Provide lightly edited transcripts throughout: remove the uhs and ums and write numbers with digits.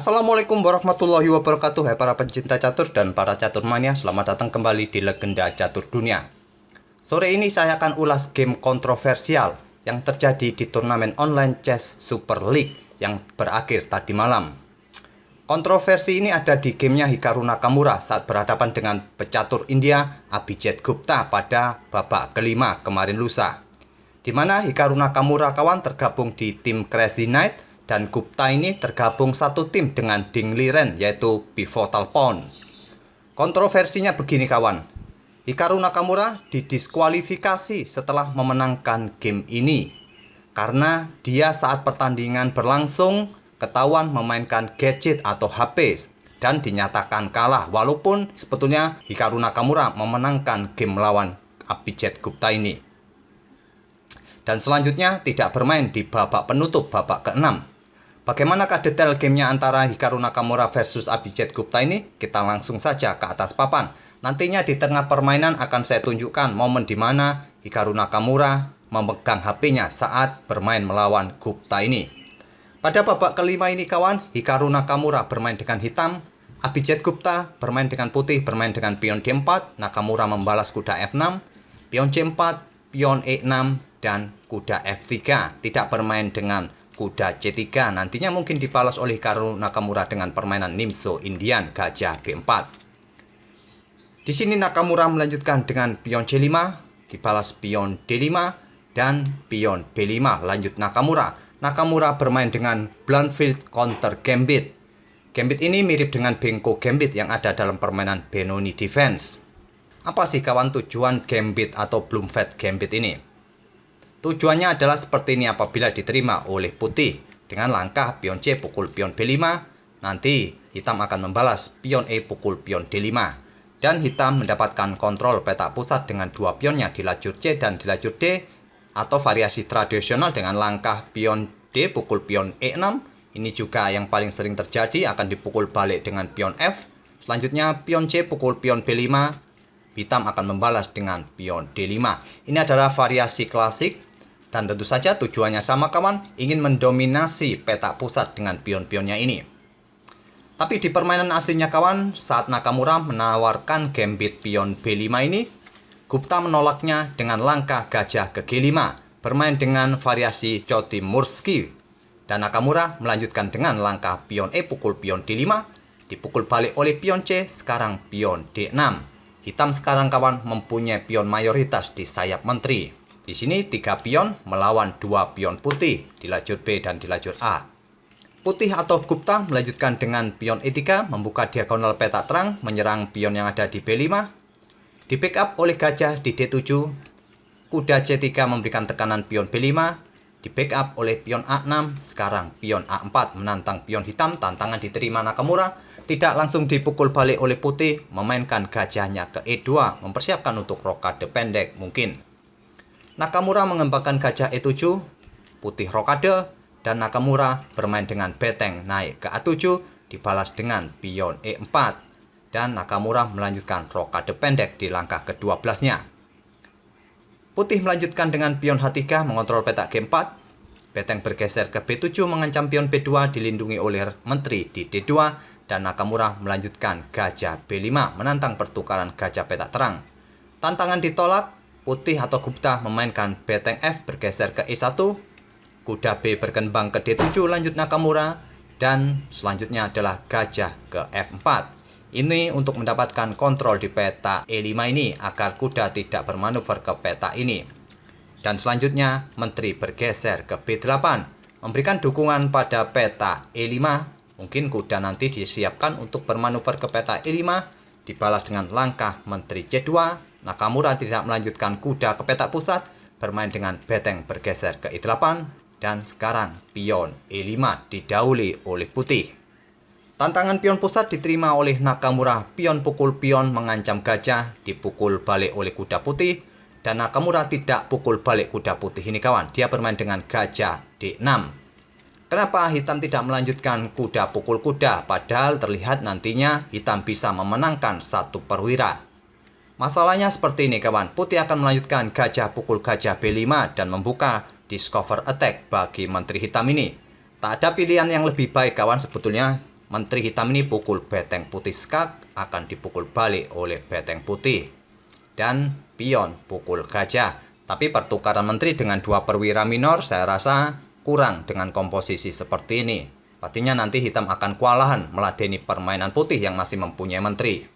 Assalamualaikum warahmatullahi wabarakatuh. Hai para pencinta catur dan para catur mania, selamat datang kembali di Legenda Catur Dunia. Sore ini saya akan ulas game kontroversial yang terjadi di turnamen online chess Super League yang berakhir tadi malam. Kontroversi ini ada di gamenya Hikaru Nakamura saat berhadapan dengan pecatur India Abhijit Gupta pada babak kelima kemarin lusa, di mana Hikaru Nakamura kawan tergabung di tim Crazy Knight dan Gupta ini tergabung satu tim dengan Ding Liren, yaitu Pivotal Pawn. Kontroversinya begini kawan, Hikaru Nakamura didiskualifikasi setelah memenangkan game ini karena dia saat pertandingan berlangsung ketahuan memainkan gadget atau HP dan dinyatakan kalah, walaupun sebetulnya Hikaru Nakamura memenangkan game melawan Abhijit Gupta ini. Dan selanjutnya tidak bermain di babak penutup, babak ke-6. Bagaimanakah detail gamenya antara Hikaru Nakamura versus Abhijit Gupta ini? Kita langsung saja ke atas papan. Nantinya di tengah permainan akan saya tunjukkan momen di mana Hikaru Nakamura memegang HP-nya saat bermain melawan Gupta ini. Pada babak kelima ini kawan, Hikaru Nakamura bermain dengan hitam, Abhijit Gupta bermain dengan putih, bermain dengan pion D4, Nakamura membalas kuda F6, pion C4, pion E6, dan kuda F3. Tidak bermain dengan kuda C3, nantinya mungkin dibalas oleh Hikaru Nakamura dengan permainan Nimzo Indian gajah G4. Di sini Nakamura melanjutkan dengan pion C5, dibalas pion D5 dan pion B5. Lanjut Nakamura. Nakamura bermain dengan Bloomfield counter gambit. Gambit ini mirip dengan Benko gambit yang ada dalam permainan Benoni defense. Apa sih kawan tujuan gambit atau Bloomfield gambit ini? Tujuannya adalah seperti ini apabila diterima oleh putih. Dengan langkah pion C pukul pion B5, nanti hitam akan membalas pion E pukul pion D5. Dan hitam mendapatkan kontrol petak pusat dengan dua pionnya di lajur C dan di lajur D. Atau variasi tradisional dengan langkah pion D pukul pion E6. Ini juga yang paling sering terjadi, akan dipukul balik dengan pion F. Selanjutnya pion C pukul pion B5. Hitam akan membalas dengan pion D5. Ini adalah variasi klasik. Dan tentu saja tujuannya sama kawan, ingin mendominasi petak pusat dengan pion-pionnya ini. Tapi di permainan aslinya kawan, saat Nakamura menawarkan gambit pion B5 ini, Gupta menolaknya dengan langkah gajah ke G5, bermain dengan variasi Chotimurski. Dan Nakamura melanjutkan dengan langkah pion E pukul pion D5, dipukul balik oleh pion C, sekarang pion D6. Hitam sekarang kawan mempunyai pion mayoritas di sayap menteri. Di sini 3 pion melawan 2 pion putih di lajur B dan di lajur A. Putih atau Gupta melanjutkan dengan pion E3 membuka diagonal petak terang menyerang pion yang ada di B5. Di backup oleh gajah di D7. Kuda C3 memberikan tekanan pion B5. Di backup oleh pion A6. Sekarang pion A4 menantang pion hitam. Tantangan diterima Nakamura. Tidak langsung dipukul balik oleh putih. Memainkan gajahnya ke E2. Mempersiapkan untuk rokade pendek mungkin. Nakamura mengembangkan gajah E7, putih rokade, dan Nakamura bermain dengan beteng naik ke A7, dibalas dengan pion E4, dan Nakamura melanjutkan rokade pendek di langkah ke-12-nya. Putih melanjutkan dengan pion H3 mengontrol petak G4, beteng bergeser ke B7 mengancam pion B2 dilindungi oleh menteri di D2, dan Nakamura melanjutkan gajah B5 menantang pertukaran gajah petak terang. Tantangan ditolak. Putih atau Gupta memainkan beteng F bergeser ke E1, kuda B berkembang ke D7 lanjut Nakamura, dan selanjutnya adalah gajah ke F4. Ini untuk mendapatkan kontrol di peta E5 ini agar kuda tidak bermanuver ke peta ini. Dan selanjutnya menteri bergeser ke B8, memberikan dukungan pada peta E5. Mungkin kuda nanti disiapkan untuk bermanuver ke peta E5, dibalas dengan langkah menteri C2. Nakamura tidak melanjutkan kuda ke petak pusat, bermain dengan beteng bergeser ke E8, dan sekarang pion E5 didahului oleh putih. Tantangan pion pusat diterima oleh Nakamura, pion pukul pion mengancam gajah, dipukul balik oleh kuda putih, dan Nakamura tidak pukul balik kuda putih ini kawan, dia bermain dengan gajah D6. Kenapa hitam tidak melanjutkan kuda pukul kuda, padahal terlihat nantinya hitam bisa memenangkan satu perwira. Masalahnya seperti ini kawan, putih akan melanjutkan gajah pukul gajah B5 dan membuka discover attack bagi menteri hitam ini. Tak ada pilihan yang lebih baik kawan sebetulnya menteri hitam ini pukul beteng putih skak, akan dipukul balik oleh beteng putih. Dan pion pukul gajah. Tapi pertukaran menteri dengan dua perwira minor saya rasa kurang dengan komposisi seperti ini. Pastinya nanti hitam akan kewalahan meladeni permainan putih yang masih mempunyai menteri.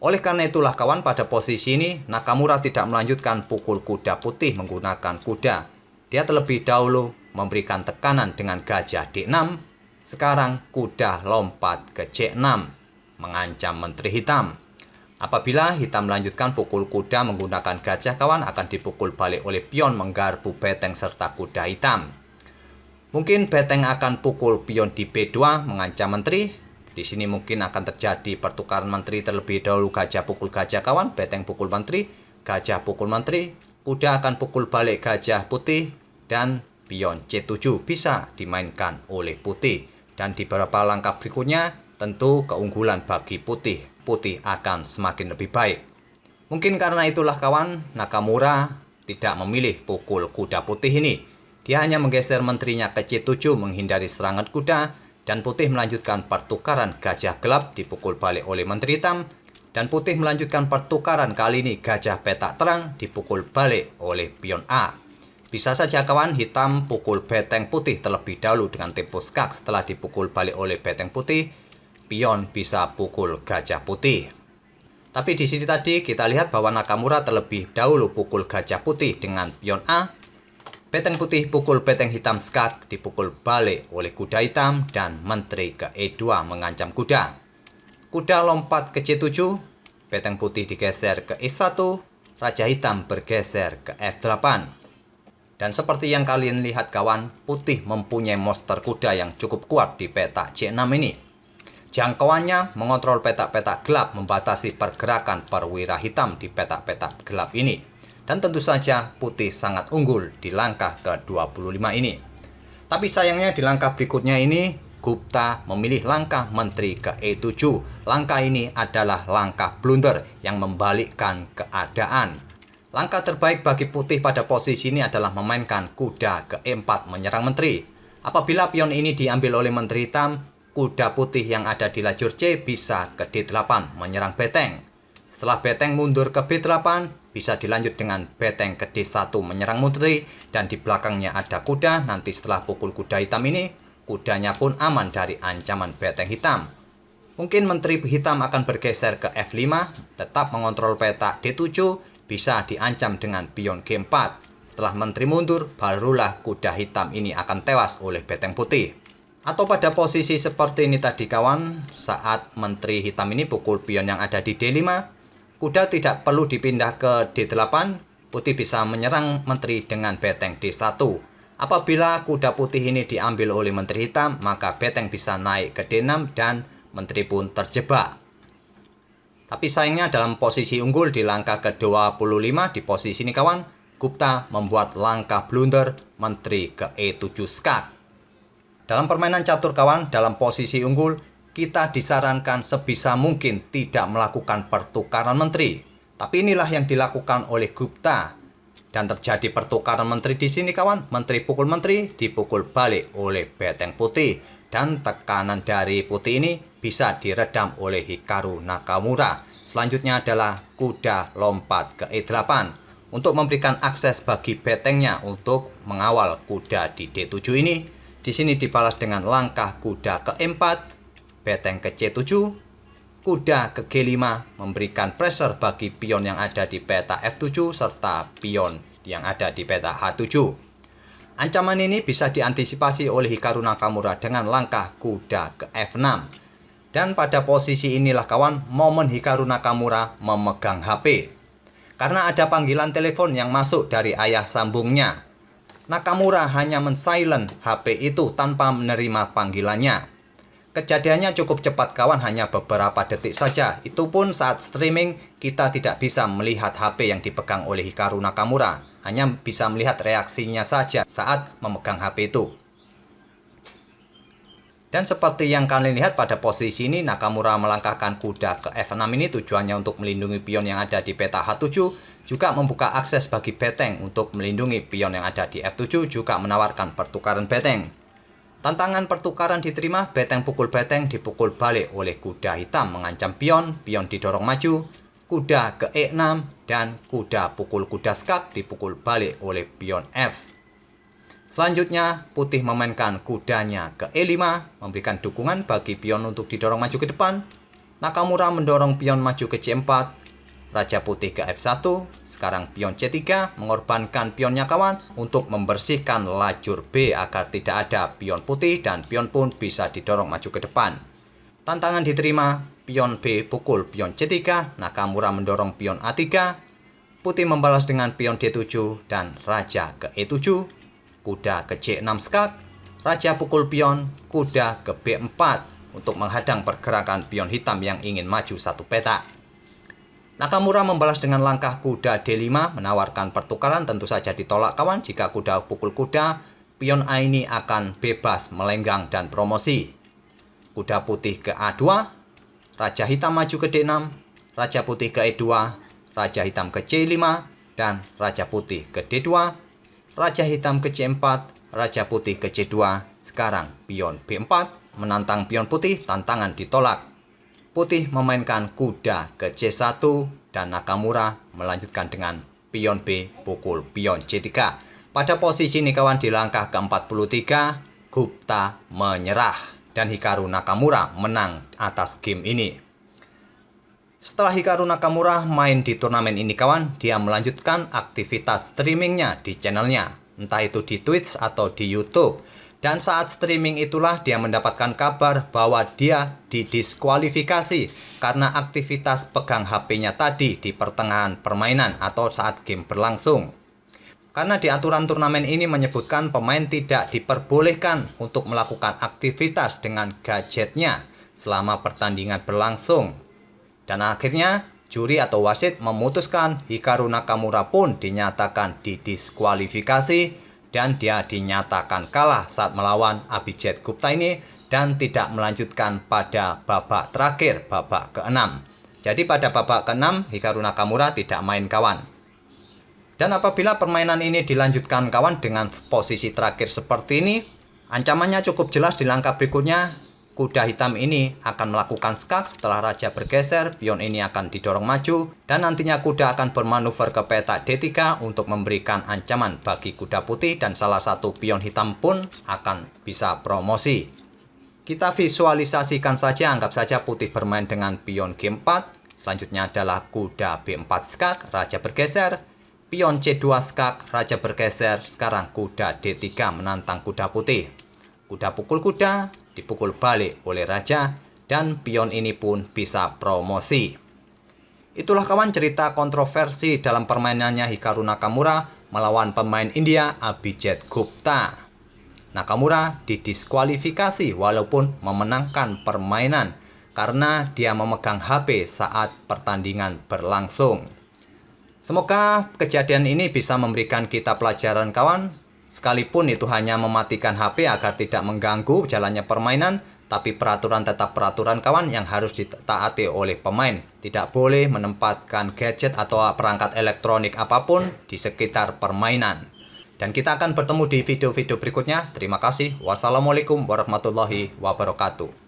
Oleh karena itulah kawan, pada posisi ini Nakamura tidak melanjutkan pukul kuda putih menggunakan kuda. Dia terlebih dahulu memberikan tekanan dengan gajah D6. Sekarang kuda lompat ke C6, mengancam menteri hitam. Apabila hitam melanjutkan pukul kuda menggunakan gajah kawan, akan dipukul balik oleh pion menggarpu beteng serta kuda hitam. Mungkin beteng akan pukul pion di B2 mengancam menteri. Di sini mungkin akan terjadi pertukaran menteri terlebih dahulu, gajah pukul gajah kawan, beteng pukul menteri, gajah pukul menteri, kuda akan pukul balik gajah putih, dan pion C7 bisa dimainkan oleh putih. Dan di beberapa langkah berikutnya tentu keunggulan bagi putih. Putih akan semakin lebih baik. Mungkin karena itulah kawan, Nakamura tidak memilih pukul kuda putih ini. Dia hanya menggeser menterinya ke C7 menghindari serangan kuda, dan putih melanjutkan pertukaran gajah gelap dipukul balik oleh menteri hitam, dan putih melanjutkan pertukaran kali ini gajah petak terang dipukul balik oleh pion A. Bisa saja kawan, hitam pukul beteng putih terlebih dahulu dengan tempo skak. Setelah dipukul balik oleh beteng putih, pion bisa pukul gajah putih. Tapi di sini tadi kita lihat bahwa Nakamura terlebih dahulu pukul gajah putih dengan pion A. Beteng putih pukul beteng hitam skak dipukul balik oleh kuda hitam, dan menteri ke E2 mengancam kuda. Kuda lompat ke C7, beteng putih digeser ke E1, raja hitam bergeser ke F8. Dan seperti yang kalian lihat kawan, putih mempunyai monster kuda yang cukup kuat di petak C6 ini. Jangkauannya mengontrol petak-petak gelap, membatasi pergerakan perwira hitam di petak-petak gelap ini. Dan tentu saja putih sangat unggul di langkah ke-25 ini. Tapi sayangnya di langkah berikutnya ini, Gupta memilih langkah menteri ke E7. Langkah ini adalah langkah blunder yang membalikkan keadaan. Langkah terbaik bagi putih pada posisi ini adalah memainkan kuda ke E4 menyerang menteri. Apabila pion ini diambil oleh menteri hitam, kuda putih yang ada di lajur C bisa ke D8 menyerang beteng. Setelah beteng mundur ke B8, bisa dilanjut dengan beteng ke D1 menyerang menteri, dan di belakangnya ada kuda. Nanti setelah pukul kuda hitam ini, kudanya pun aman dari ancaman beteng hitam. Mungkin menteri hitam akan bergeser ke F5, tetap mengontrol petak D7, bisa diancam dengan pion G4. Setelah menteri mundur, barulah kuda hitam ini akan tewas oleh beteng putih. Atau pada posisi seperti ini tadi kawan, saat menteri hitam ini pukul pion yang ada di D5, kuda tidak perlu dipindah ke D8, putih bisa menyerang menteri dengan beteng D1. Apabila kuda putih ini diambil oleh menteri hitam, maka beteng bisa naik ke D6 dan menteri pun terjebak. Tapi sayangnya dalam posisi unggul di langkah ke-25 di posisi ini kawan, Gupta membuat langkah blunder menteri ke E7 skak. Dalam permainan catur kawan, dalam posisi unggul, kita disarankan sebisa mungkin tidak melakukan pertukaran menteri. Tapi inilah yang dilakukan oleh Gupta. Dan terjadi pertukaran menteri di sini kawan. Menteri pukul menteri dipukul balik oleh beteng putih. Dan tekanan dari putih ini bisa diredam oleh Hikaru Nakamura. Selanjutnya adalah kuda lompat ke E8. Untuk memberikan akses bagi betengnya untuk mengawal kuda di D7 ini. Di sini dibalas dengan langkah kuda ke E4. Beteng ke C7, kuda ke G5 memberikan pressure bagi pion yang ada di peta F7 serta pion yang ada di peta H7. Ancaman ini bisa diantisipasi oleh Hikaru Nakamura dengan langkah kuda ke F6. Dan pada posisi inilah kawan, momen Hikaru Nakamura memegang HP. Karena ada panggilan telepon yang masuk dari ayah sambungnya. Nakamura hanya men-silent HP itu tanpa menerima panggilannya. Kejadiannya cukup cepat kawan, hanya beberapa detik saja. Itu pun saat streaming kita tidak bisa melihat HP yang dipegang oleh Hikaru Nakamura. Hanya bisa melihat reaksinya saja saat memegang HP itu. Dan seperti yang kalian lihat pada posisi ini, Nakamura melangkahkan kuda ke F6 ini tujuannya untuk melindungi pion yang ada di peta H7. Juga membuka akses bagi beteng untuk melindungi pion yang ada di F7, juga menawarkan pertukaran beteng. Tantangan pertukaran diterima, beteng pukul beteng dipukul balik oleh kuda hitam mengancam pion, pion didorong maju, kuda ke E6, dan kuda pukul kuda skak dipukul balik oleh pion F. Selanjutnya, putih memainkan kudanya ke E5, memberikan dukungan bagi pion untuk didorong maju ke depan. Nakamura mendorong pion maju ke C4, Raja putih ke F1, sekarang pion C3 mengorbankan pionnya kawan untuk membersihkan lajur B agar tidak ada pion putih dan pion pun bisa didorong maju ke depan. Tantangan diterima, pion B pukul pion C3, Nakamura mendorong pion A3, putih membalas dengan pion D7 dan raja ke E7, kuda ke C6 skak, raja pukul pion, kuda ke B4 untuk menghadang pergerakan pion hitam yang ingin maju satu petak. Nakamura membalas dengan langkah kuda D5 menawarkan pertukaran, tentu saja ditolak kawan. Jika kuda pukul kuda, pion A ini akan bebas melenggang dan promosi. Kuda putih ke A2, raja hitam maju ke D6, raja putih ke E2, raja hitam ke C5, dan raja putih ke D2, raja hitam ke C4, raja putih ke C2. Sekarang pion B4 menantang pion putih, tantangan ditolak. Putih memainkan kuda ke C1 dan Nakamura melanjutkan dengan pion B pukul pion C3. Pada posisi ini kawan di langkah ke-43, Gupta menyerah dan Hikaru Nakamura menang atas game ini. Setelah Hikaru Nakamura main di turnamen ini kawan, dia melanjutkan aktivitas streamingnya di channelnya, entah itu di Twitch atau di YouTube. Dan saat streaming itulah dia mendapatkan kabar bahwa dia didiskualifikasi karena aktivitas pegang HP-nya tadi di pertengahan permainan atau saat game berlangsung. Karena di aturan turnamen ini menyebutkan pemain tidak diperbolehkan untuk melakukan aktivitas dengan gadgetnya selama pertandingan berlangsung. Dan akhirnya juri atau wasit memutuskan Hikaru Nakamura pun dinyatakan didiskualifikasi dan dia dinyatakan kalah saat melawan Abhijit Gupta ini dan tidak melanjutkan pada babak terakhir, babak ke-6. Jadi pada babak ke-6 Hikaru Nakamura tidak main kawan. Dan apabila permainan ini dilanjutkan kawan dengan posisi terakhir seperti ini, ancamannya cukup jelas di langkah berikutnya. Kuda hitam ini akan melakukan skak setelah raja bergeser, pion ini akan didorong maju, dan nantinya kuda akan bermanuver ke petak D3 untuk memberikan ancaman bagi kuda putih dan salah satu pion hitam pun akan bisa promosi. Kita visualisasikan saja, anggap saja putih bermain dengan pion G4, selanjutnya adalah kuda B4 skak, raja bergeser, pion C2 skak, raja bergeser, sekarang kuda D3 menantang kuda putih. Kuda pukul kuda, dipukul balik oleh raja, dan pion ini pun bisa promosi. Itulah kawan cerita kontroversi dalam permainannya Hikaru Nakamura melawan pemain India Abhijit Gupta. Nakamura didiskualifikasi walaupun memenangkan permainan karena dia memegang HP saat pertandingan berlangsung. Semoga kejadian ini bisa memberikan kita pelajaran kawan. Sekalipun itu hanya mematikan HP agar tidak mengganggu jalannya permainan, tapi peraturan tetap peraturan kawan yang harus ditaati oleh pemain. Tidak boleh menempatkan gadget atau perangkat elektronik apapun di sekitar permainan. Dan kita akan bertemu di video-video berikutnya. Terima kasih. Wassalamualaikum warahmatullahi wabarakatuh.